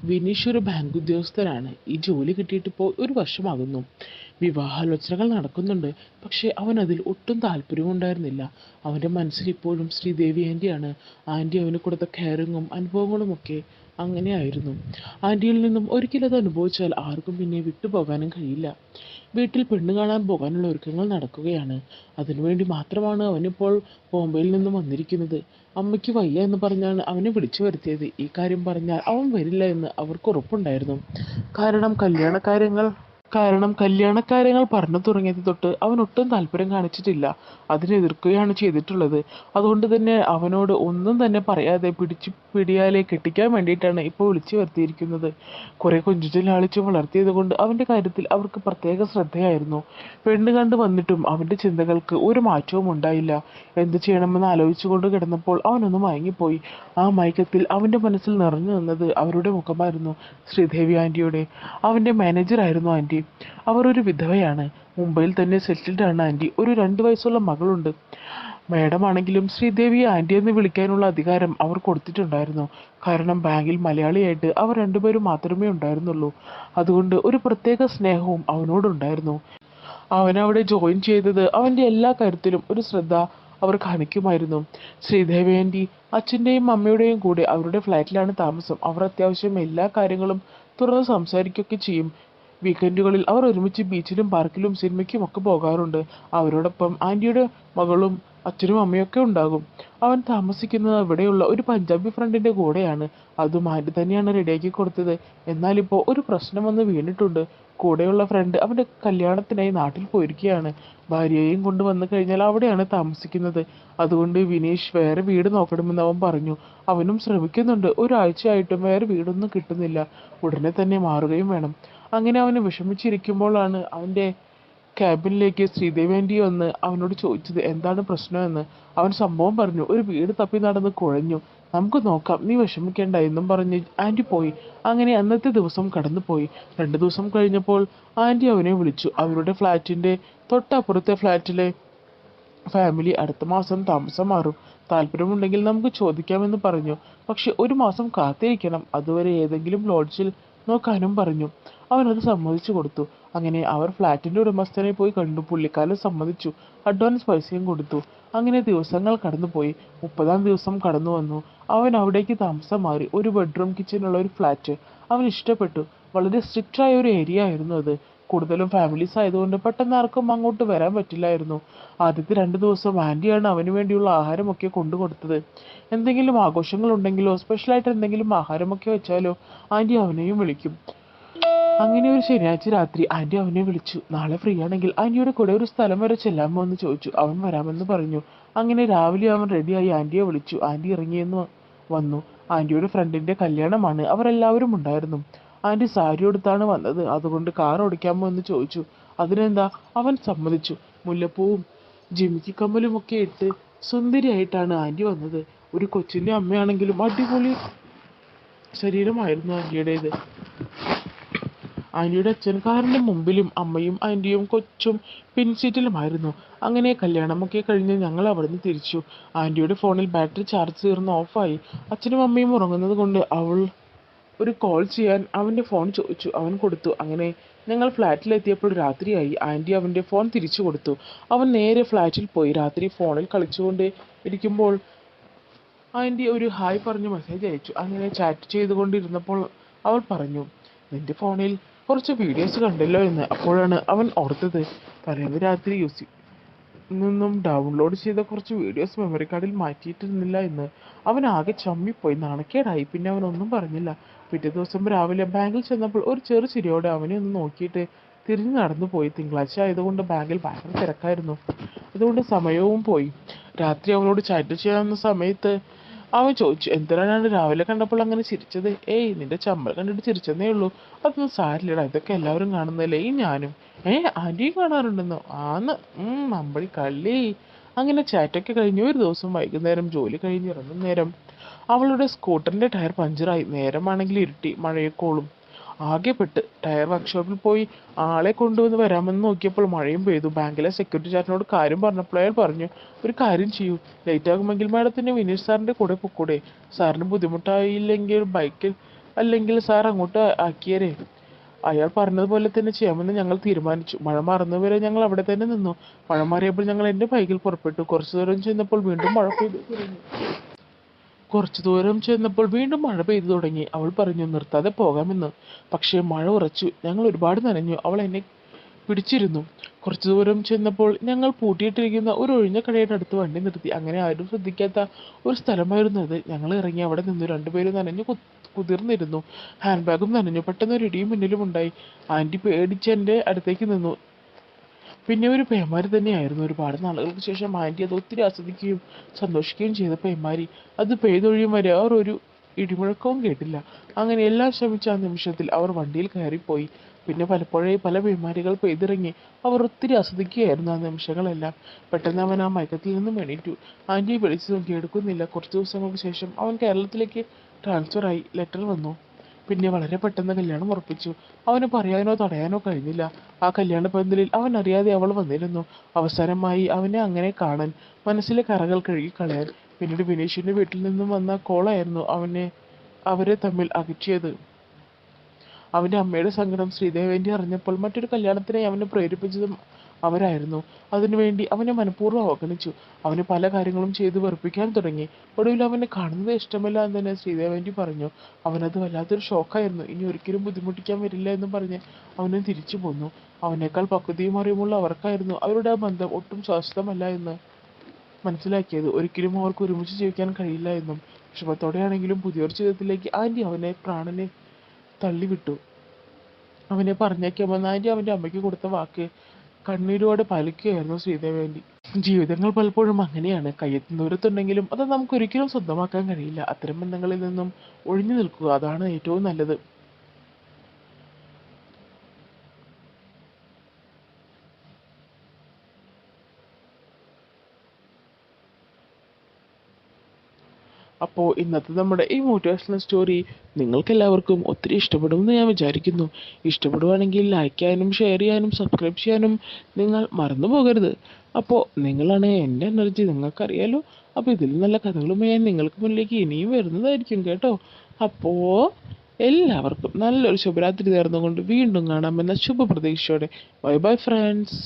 വിനീഷ് ഒരു ബാങ്ക് ഉദ്യോഗസ്ഥനാണ്. ഈ ജോലി കിട്ടിയിട്ടിപ്പോൾ ഒരു വർഷമാകുന്നു. വിവാഹാലോചനകൾ നടക്കുന്നുണ്ട്. പക്ഷേ അവനതിൽ ഒട്ടും താല്പര്യമുണ്ടായിരുന്നില്ല. അവൻ്റെ മനസ്സിൽ ഇപ്പോഴും ശ്രീദേവി ആൻറ്റിയാണ്. ആൻറ്റി അവന് കൊടുത്ത കെയറിങ്ങും അനുഭവങ്ങളുമൊക്കെ അങ്ങനെയായിരുന്നു. ആൻറ്റിയിൽ നിന്നും ഒരിക്കലത് അനുഭവിച്ചാൽ ആർക്കും പിന്നെ വിട്ടുപോകാനും കഴിയില്ല. വീട്ടിൽ പെണ്ണ് കാണാൻ പോകാനുള്ള ഒരുക്കങ്ങൾ നടക്കുകയാണ്. അതിനുവേണ്ടി മാത്രമാണ് അവനിപ്പോൾ ബോംബെയിൽ നിന്നും വന്നിരിക്കുന്നത്. അമ്മയ്ക്ക് വയ്യ എന്ന് പറഞ്ഞാണ് അവനെ വിളിച്ചു വരുത്തിയത്. ഈ കാര്യം പറഞ്ഞാൽ അവൻ വരില്ല എന്ന് അവർക്ക് ഉറപ്പുണ്ടായിരുന്നു. കാരണം കല്യാണക്കാര്യങ്ങൾ പറഞ്ഞു തുടങ്ങിയത് തൊട്ട് അവൻ ഒട്ടും താല്പര്യം കാണിച്ചിട്ടില്ല. അതിനെതിർക്കുകയാണ് ചെയ്തിട്ടുള്ളത്. അതുകൊണ്ട് തന്നെ അവനോട് ഒന്നും തന്നെ പറയാതെ പിടിയാലെ കെട്ടിക്കാൻ വേണ്ടിയിട്ടാണ് ഇപ്പോൾ വിളിച്ചു വരുത്തിയിരിക്കുന്നത്. കുറെ കൊഞ്ചിച്ചു ലാളിച്ചു വളർത്തിയത് കൊണ്ട് അവൻ്റെ കാര്യത്തിൽ അവർക്ക് പ്രത്യേക ശ്രദ്ധയായിരുന്നു. പെണ്ണ് കണ്ടു വന്നിട്ടും അവൻ്റെ ചിന്തകൾക്ക് ഒരു മാറ്റവും ഉണ്ടായില്ല. എന്ത് ചെയ്യണമെന്ന് ആലോചിച്ചുകൊണ്ട് കിടന്നപ്പോൾ അവനൊന്ന് മയങ്ങിപ്പോയി. ആ മയക്കത്തിൽ അവൻ്റെ മനസ്സിൽ നിറഞ്ഞു നിന്നത് അവരുടെ മുഖമായിരുന്നു. ശ്രീദേവി ആൻറ്റിയുടെ. അവൻ്റെ മാനേജറായിരുന്നു ആൻറ്റി. അവർ ഒരു വിധവയാണ്. മുംബൈയിൽ തന്നെ സെറ്റിൽഡ് ആണ് ആൻറ്റി. ഒരു 2 വയസ്സുള്ള മകളുണ്ട്. മാഡം ആണെങ്കിലും ശ്രീദേവിയെ ആൻറ്റി എന്ന് വിളിക്കാനുള്ള അധികാരം അവർ കൊടുത്തിട്ടുണ്ടായിരുന്നു. കാരണം ബാങ്കിൽ മലയാളിയായിട്ട് അവർ രണ്ടുപേരും മാത്രമേ ഉണ്ടായിരുന്നുള്ളൂ. അതുകൊണ്ട് ഒരു പ്രത്യേക സ്നേഹവും അവനോടുണ്ടായിരുന്നു. അവനവിടെ ജോയിൻ ചെയ്തത് അവൻ്റെ എല്ലാ കാര്യത്തിലും ഒരു ശ്രദ്ധ അവർ കാണിക്കുമായിരുന്നു. ശ്രീദേവി ആൻറ്റി അച്ഛൻ്റെയും അമ്മയുടെയും കൂടെ അവരുടെ ഫ്ലാറ്റിലാണ് താമസം. അവർ അത്യാവശ്യം എല്ലാ കാര്യങ്ങളും തുറന്ന് സംസാരിക്കുകയൊക്കെ ചെയ്യും. വീക്കെൻഡുകളിൽ അവർ ഒരുമിച്ച് ബീച്ചിലും പാർക്കിലും സിനിമയ്ക്കും ഒക്കെ പോകാറുണ്ട്. അവരോടൊപ്പം ആൻറ്റിയുടെ മകളും അച്ഛനും അമ്മയൊക്കെ ഉണ്ടാകും. അവൻ താമസിക്കുന്നത് അവിടെയുള്ള ഒരു പഞ്ചാബി ഫ്രണ്ടിൻ്റെ കൂടെയാണ്. അതും ആൻറ്റി തന്നെയാണ് റെഡിയാക്കി കൊടുത്തത്. എന്നാൽ ഇപ്പോൾ ഒരു പ്രശ്നം വന്ന് വീണിട്ടുണ്ട്. കൂടെയുള്ള ഫ്രണ്ട് അവൻ്റെ കല്യാണത്തിനായി നാട്ടിൽ പോയിരിക്കുകയാണ്. ഭാര്യയെയും കൊണ്ട് വന്നു കഴിഞ്ഞാൽ അവിടെയാണ് താമസിക്കുന്നത്. അതുകൊണ്ട് വിനീഷ് വേറെ വീട് നോക്കണമെന്ന് അവൻ പറഞ്ഞു. അവനും ശ്രമിക്കുന്നുണ്ട്. ഒരാഴ്ചയായിട്ടും വേറെ വീടൊന്നും കിട്ടുന്നില്ല. ഉടനെ തന്നെ മാറുകയും വേണം. അങ്ങനെ അവന് വിഷമിച്ചിരിക്കുമ്പോഴാണ് അവൻ്റെ ക്യാബിനിലേക്ക് ശ്രീദേവി ആൻറ്റി വന്ന് അവനോട് ചോദിച്ചത് എന്താണ് പ്രശ്നമെന്ന്. അവൻ സംഭവം പറഞ്ഞു. ഒരു വീട് തപ്പി നടന്ന് കുഴഞ്ഞു. നമുക്ക് നോക്കാം, നീ വിഷമിക്കേണ്ട എന്നും പറഞ്ഞ് ആൻറ്റി പോയി. അങ്ങനെ അന്നത്തെ ദിവസം കടന്നുപോയി. 2 ദിവസം കഴിഞ്ഞപ്പോൾ ആൻറ്റി അവനെ വിളിച്ചു. അവരുടെ ഫ്ലാറ്റിൻ്റെ തൊട്ടപ്പുറത്തെ ഫ്ലാറ്റിലെ ഫാമിലി അടുത്ത മാസം താമസം മാറും. താല്പര്യമുണ്ടെങ്കിൽ നമുക്ക് ചോദിക്കാമെന്ന് പറഞ്ഞു. പക്ഷെ 1 മാസം കാത്തിരിക്കണം. അതുവരെ ഏതെങ്കിലും ലോഡ്ജിൽ നോക്കാനും പറഞ്ഞു. അവനത് സമ്മതിച്ചു കൊടുത്തു. അങ്ങനെ അവർ ഫ്ലാറ്റിൻ്റെ ഉടമസ്ഥനെ പോയി കണ്ടു. പുള്ളിക്കാരൻ സമ്മതിച്ചു. അഡ്വാൻസ് പൈസയും കൊടുത്തു. അങ്ങനെ ദിവസങ്ങൾ കടന്നുപോയി. 30-ാം ദിവസം കടന്നു വന്നു. അവൻ അവിടേക്ക് താമസം മാറി. ഒരു ബെഡ്റൂം കിച്ചനുള്ള ഒരു ഫ്ലാറ്റ് അവൻ ഇഷ്ടപ്പെട്ടു. വളരെ സ്ട്രിക്റ്റായ ഒരു ഏരിയ ആയിരുന്നു അത്. കൂടുതലും ഫാമിലീസ് ആയതുകൊണ്ട് പെട്ടെന്ന് ആർക്കും അങ്ങോട്ട് വരാൻ പറ്റില്ലായിരുന്നു. ആദ്യത്തെ 2 ദിവസം ആൻറ്റിയാണ് അവന് വേണ്ടിയുള്ള ആഹാരമൊക്കെ കൊണ്ടുകൊടുത്തത്. എന്തെങ്കിലും ആഘോഷങ്ങൾ ഉണ്ടെങ്കിലോ സ്പെഷ്യലായിട്ട് എന്തെങ്കിലും ആഹാരമൊക്കെ വെച്ചാലോ ആൻറ്റി അവനെയും വിളിക്കും. അങ്ങനെ ഒരു ശനിയാഴ്ച രാത്രി ആൻറ്റി അവനെ വിളിച്ചു. നാളെ ഫ്രീ ആണെങ്കിൽ ആൻറ്റിയുടെ കൂടെ ഒരു സ്ഥലം വരെ ചെല്ലാമോ എന്ന് ചോദിച്ചു. അവൻ വരാമെന്ന് പറഞ്ഞു. അങ്ങനെ രാവിലെ അവൻ റെഡിയായി ആൻറ്റിയെ വിളിച്ചു. ആൻറ്റി ഇറങ്ങിയെന്ന് വന്നു. ആൻറ്റിയുടെ ഫ്രണ്ടിൻ്റെ കല്യാണമാണ്. അവരെല്ലാവരും ഉണ്ടായിരുന്നു. ആൻറ്റി സാരി ഉടുത്താണ് വന്നത്. അതുകൊണ്ട് കാർ ഓടിക്കാമോ എന്ന് ചോദിച്ചു. അതിനെന്താ, അവൻ സമ്മതിച്ചു. മുല്ലപ്പൂവും ജിമിക്കി കമ്മലും ഒക്കെ ഇട്ട് സുന്ദരിയായിട്ടാണ് ആൻറ്റി വന്നത്. ഒരു കൊച്ചിൻ്റെ അമ്മയാണെങ്കിലും അടിപൊളി ശരീരമായിരുന്നു ആൻറ്റിയുടേത്. ആൻറ്റിയുടെ അച്ഛൻ കാറിൻ്റെ മുമ്പിലും അമ്മയും ആൻറ്റിയും കൊച്ചും പിൻസീറ്റിലുമായിരുന്നു. അങ്ങനെ കല്യാണമൊക്കെ കഴിഞ്ഞ് ഞങ്ങൾ അവിടുന്ന് തിരിച്ചു. ആൻറ്റിയുടെ ഫോണിൽ ബാറ്ററി ചാർജ് തീർന്ന് ഓഫായി. അച്ഛനും അമ്മയും ഉറങ്ങുന്നത് കൊണ്ട് അവൾ ഒരു കോൾ ചെയ്യാൻ അവൻ്റെ ഫോൺ ചോദിച്ചു. അവൻ കൊടുത്തു. അങ്ങനെ ഞങ്ങൾ ഫ്ലാറ്റിലെത്തിയപ്പോൾ രാത്രിയായി. ആൻറ്റി അവൻ്റെ ഫോൺ തിരിച്ചു കൊടുത്തു. അവൻ നേരെ ഫ്ലാറ്റിൽ പോയി. രാത്രി ഫോണിൽ കളിച്ചുകൊണ്ട് ഇരിക്കുമ്പോൾ ആൻറ്റി ഒരു ഹായ് പറഞ്ഞ് മെസ്സേജ് അയച്ചു. അങ്ങനെ ചാറ്റ് ചെയ്തുകൊണ്ടിരുന്നപ്പോൾ അവൾ പറഞ്ഞു, നിന്റെ ഫോണിൽ കുറച്ച് വീഡിയോസ് കണ്ടല്ലോ എന്ന്. അപ്പോഴാണ് അവൻ ഓർത്തത് തലേന്ന് രാത്രി നിന്നും ഡൗൺലോഡ് ചെയ്ത കുറച്ച് വീഡിയോസ് മെമ്മറി കാർഡിൽ മാറ്റിയിട്ടിരുന്നില്ല എന്ന്. അവൻ ആകെ ചമ്മിപ്പോയി. നാണക്കേടായി. പിന്നെ അവനൊന്നും പറഞ്ഞില്ല. പിറ്റേ ദിവസം രാവിലെ ബാങ്കിൽ ചെന്നപ്പോൾ ഒരു ചെറു ചിരിയോടെ അവനെ ഒന്ന് നോക്കിയിട്ട് തിരിഞ്ഞു നടന്നു പോയി. തിങ്കളാഴ്ച ആയതുകൊണ്ട് ബാങ്കിൽ ഭയങ്കര തിരക്കായിരുന്നു. അതുകൊണ്ട് സമയവും പോയി. രാത്രി അവനോട് ചാറ്റ് ചെയ്യാവുന്ന സമയത്ത് അവൻ ചോദിച്ചു, എന്തിനാണ് രാവിലെ കണ്ടപ്പോൾ അങ്ങനെ ചിരിച്ചത്? ഏയ്, നിന്റെ ചമ്മൽ കണ്ടിട്ട് ചിരിച്ചെന്നേ ഉള്ളൂ. അതൊന്നും സാരില്ലടാ, ഇതൊക്കെ എല്ലാവരും കാണുന്നതല്ലേ, ഈ ഞാനും. ആൻറ്റിയും കാണാറുണ്ടെന്നോ? ആന്ന്, അമ്പടി കള്ളി. അങ്ങനെ ചാറ്റൊക്കെ കഴിഞ്ഞു. ഒരു ദിവസം വൈകുന്നേരം ജോലി കഴിഞ്ഞ് ഇറങ്ങും നേരം അവളുടെ സ്കൂട്ടറിൻ്റെ ടയർ പഞ്ചറായി. നേരമാണെങ്കിൽ ഇരുട്ടി, മഴയൊക്കോളും. ആകെ പെട്ട്. ടയർ വർക്ക്ഷോപ്പിൽ പോയി ആളെ കൊണ്ടുവന്ന് വരാമെന്ന് നോക്കിയപ്പോൾ മഴയും പെയ്തു. ബാങ്കിലെ സെക്യൂരിറ്റി ചാറ്റിനോട് കാര്യം പറഞ്ഞപ്പോൾ അയാൾ പറഞ്ഞു, ഒരു കാര്യം ചെയ്യൂ, ലേറ്റ് ആകുമെങ്കിൽ മാഡത്തിന് വിനീഷ് സാറിൻ്റെ കൂടെ പൊക്കൂടെ? സാറിന് ബുദ്ധിമുട്ടായില്ലെങ്കിൽ ബൈക്കിൽ അല്ലെങ്കിൽ സാർ അങ്ങോട്ട് ആക്കിയേരെ. അയാൾ പറഞ്ഞതുപോലെ തന്നെ ചെയ്യാമെന്ന് ഞങ്ങൾ തീരുമാനിച്ചു. മഴ മാറുന്നവരെ ഞങ്ങൾ അവിടെ തന്നെ നിന്നു. മഴ മാറിയപ്പോൾ ഞങ്ങൾ എൻ്റെ ബൈക്കിൽ പുറപ്പെട്ടു. കുറച്ചു ദൂരം ചെന്നപ്പോൾ വീണ്ടും മഴ പെയ്തു തുടങ്ങി. അവൾ പറഞ്ഞു നിർത്താതെ പോകാമെന്ന്. പക്ഷേ മഴ ഉറച്ചു. ഞങ്ങൾ ഒരുപാട് നനഞ്ഞു. അവൾ എന്നെ പിടിച്ചിരുന്നു. കുറച്ചു ദൂരം ചെന്നപ്പോൾ ഞങ്ങൾ പൂട്ടിയിട്ടിരിക്കുന്ന ഒരു ഒഴിഞ്ഞ കടയുടെ അടുത്ത് വണ്ടി നിർത്തി. അങ്ങനെ ആരും ശ്രദ്ധിക്കാത്ത ഒരു സ്ഥലമായിരുന്നു അത്. ഞങ്ങൾ ഇറങ്ങി അവിടെ നിന്നു. രണ്ടുപേരും നനഞ്ഞു കുതിർന്നിരുന്നു. ഹാൻഡ് ബാഗും നനഞ്ഞു. പെട്ടെന്ന് ഒരു ഇടിയും മിന്നലും ഉണ്ടായി. ആൻറ്റി പേടിച്ച് എൻ്റെ അടുത്തേക്ക് നിന്നു. പിന്നെ ഒരു പേമാരി തന്നെയായിരുന്നു. ഒരുപാട് നാളുകൾക്ക് ശേഷം ആൻറ്റി അത് ഒത്തിരി ആസ്വദിക്കുകയും സന്തോഷിക്കുകയും ചെയ്ത പേമാരി. അത് പെയ്തൊഴിയും വരെ അവർ ഒരു ഇടിമുഴക്കവും കേട്ടില്ല. അങ്ങനെ എല്ലാം ശ്രമിച്ച ആ നിമിഷത്തിൽ അവർ വണ്ടിയിൽ കയറിപ്പോയി. പിന്നെ പല പേമാരികൾ പെയ്തിറങ്ങി. അവർ ഒത്തിരി ആസ്വദിക്കുകയായിരുന്നു ആ നിമിഷങ്ങളെല്ലാം. പെട്ടെന്ന് അവൻ ആ മയക്കത്തിൽ നിന്നും എണീറ്റു. ആൻറ്റിയെ വിളിച്ചു നോക്കി, എടുക്കുന്നില്ല. കുറച്ച് ദിവസങ്ങൾക്ക് ശേഷം അവൻ കേരളത്തിലേക്ക് ട്രാൻസ്ഫറായി. ലെറ്റർ വന്നു. പിന്നെ വളരെ പെട്ടെന്ന് കല്യാണം ഉറപ്പിച്ചു. അവന് പറയാനോ തടയാനോ കഴിഞ്ഞില്ല. ആ കല്യാണ പന്തലിൽ അവൻ അറിയാതെ അവൾ വന്നിരുന്നു. അവസാനമായി അവനെ അങ്ങനെ കാണാൻ, മനസ്സിലെ കറകൾ കഴുകിക്കളയാൻ. പിന്നീട് വിനീഷിന്റെ വീട്ടിൽ നിന്നും വന്ന കോളായിരുന്നു അവരെ തമ്മിൽ അകറ്റിയത്. അവന്റെ അമ്മയുടെ സങ്കടം ശ്രീദേവേന്റി അറിഞ്ഞപ്പോൾ മറ്റൊരു കല്യാണത്തിനായി അവനെ പ്രേരിപ്പിച്ചതും അവരായിരുന്നു. അതിനുവേണ്ടി അവനെ മനഃപൂർവ്വം അവഗണിച്ചു. അവന് പല കാര്യങ്ങളും ചെയ്ത് വെറുപ്പിക്കാൻ തുടങ്ങി. ഒടുവിൽ അവനെ കാണുന്നത് ഇഷ്ടമല്ല എന്ന് തന്നെ ശ്രീദേവേന്റി പറഞ്ഞു. അവനത് വല്ലാത്തൊരു ഷോക്കായിരുന്നു. ഇനി ഒരിക്കലും ബുദ്ധിമുട്ടിക്കാൻ വരില്ല എന്ന് പറഞ്ഞ് അവനും തിരിച്ചു പോന്നു. അവനേക്കാൾ പക്വതയും അറിവുമുള്ള അവർക്കായിരുന്നു അവരുടെ ആ ബന്ധം ഒട്ടും ശാശ്വതമല്ല എന്ന് മനസ്സിലാക്കിയത്. ഒരിക്കലും അവർക്ക് ഒരുമിച്ച് ജീവിക്കാൻ കഴിയില്ല എന്നും വിഷമത്തോടെയാണെങ്കിലും പുതിയൊരു ജീവിതത്തിലേക്ക് ആൻറ്റി അവനെ പ്രാണനെ തള്ളിവിട്ടു. അവനെ പറഞ്ഞേക്കാമെന്ന് ആൻറ്റി അവൻ്റെ അമ്മയ്ക്ക് കൊടുത്ത വാക്ക് കണ്ണീരോടെ പാലിക്കുകയായിരുന്നു ശ്രീദേവേന്റി. ജീവിതങ്ങൾ പലപ്പോഴും അങ്ങനെയാണ്. കയ്യെത്തുന്ന ദൂരത്തുണ്ടെങ്കിലും അത് നമുക്ക് ഒരിക്കലും സ്വന്തമാക്കാൻ കഴിയില്ല. അത്തരം ബന്ധങ്ങളിൽ നിന്നും ഒഴിഞ്ഞു നിൽക്കുക, അതാണ് ഏറ്റവും നല്ലത്. അപ്പോൾ ഇന്നത്തെ നമ്മുടെ ഈ മോട്ടിവേഷണൽ സ്റ്റോറി നിങ്ങൾക്കെല്ലാവർക്കും ഒത്തിരി ഇഷ്ടപ്പെടുമെന്ന് ഞാൻ വിചാരിക്കുന്നു. ഇഷ്ടപ്പെടുവാണെങ്കിൽ ലൈക്ക് ചെയ്യാനും ഷെയർ ചെയ്യാനും സബ്സ്ക്രൈബ് ചെയ്യാനും നിങ്ങൾ മറന്നു പോകരുത്. അപ്പോൾ നിങ്ങളാണ് എൻ്റെ എനർജി, നിങ്ങൾക്കറിയാലോ. അപ്പോൾ ഇതിൽ നല്ല കഥകളുമായി ഞാൻ നിങ്ങൾക്ക് മുന്നിലേക്ക് ഇനിയും വരുന്നതായിരിക്കും കേട്ടോ. അപ്പോൾ എല്ലാവർക്കും നല്ലൊരു ശുഭരാത്രി നേർന്നുകൊണ്ട് വീണ്ടും കാണാമെന്ന ശുഭപ്രതീക്ഷയോടെ ബൈ ബൈ ഫ്രണ്ട്സ്.